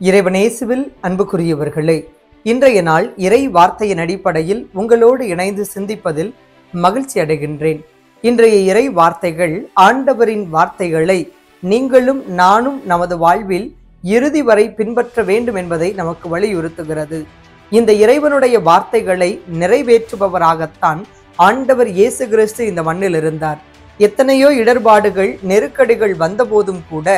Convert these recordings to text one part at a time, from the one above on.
இறைவனேசுவில் அன்புக்குரியவர்களே, இன்றைய நாள் இறை வார்த்தையின் அடிப்படையில் உங்களோடு இணைந்து சிந்திப்பதில் மகிழ்ச்சி அடைகின்றேன். இன்றைய இறை வார்த்தைகள் ஆண்டவரின் வார்த்தைகளை நீங்களும் நானும் நமது வாழ்வில் இறுதி வரை பின்பற்ற வேண்டும் என்பதை நமக்கு வலியுறுத்துகிறது. இந்த இறைவனுடைய வார்த்தைகளை நிறைவேற்றுபவராகத்தான் ஆண்டவர் இயேசு கிறிஸ்து இந்த மண்ணில் இருந்தார். எத்தனையோ இடர்பாடுகள் நெருக்கடிகள் வந்தபோதும் கூட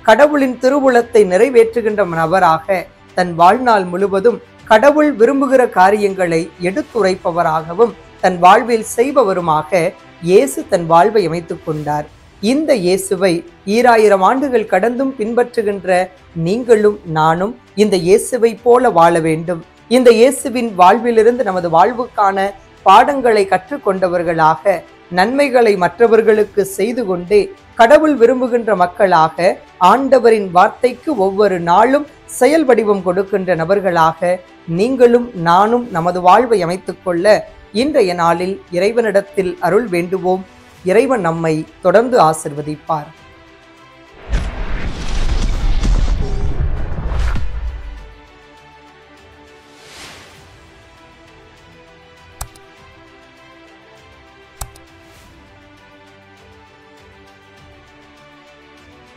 கடவுளின் திருவுளத்தை நிறைவேற்றுகின்ற நபராக தன் வாழ்நாள் முழுவதும் கடவுள் விரும்புகிற காரியங்களை எடுத்துரைப்பவராகவும் தன் வாழ்வில் செய்பவருமாக இயேசு தன் வாழ்வை அமைத்துக் கொண்டார். இந்த இயேசுவை 2000 ஆண்டுகள் கடந்தும் பின்பற்றுகின்ற நீங்களும் நானும் இந்த இயேசுவை போல வாழ வேண்டும். இந்த இயேசுவின் வாழ்விலிருந்து நமது வாழ்வுக்கான பாடங்களை கற்றுக்கொண்டவர்களாக நன்மைகளை மற்றவர்களுக்கு செய்து கொண்டே கடவுள் விரும்புகின்ற மக்களாக ஆண்டவரின் வார்த்தைக்கு ஒவ்வொரு நாளும் செயல் வடிவம் கொடுக்கின்ற நபர்களாக நீங்களும் நானும் நமது வாழ்வை அமைத்துக் கொள்ள இன்றைய நாளில் இறைவனிடத்தில் அருள் வேண்டுவோம். இறைவன் நம்மை தொடர்ந்து ஆசிர்வதிப்பார்.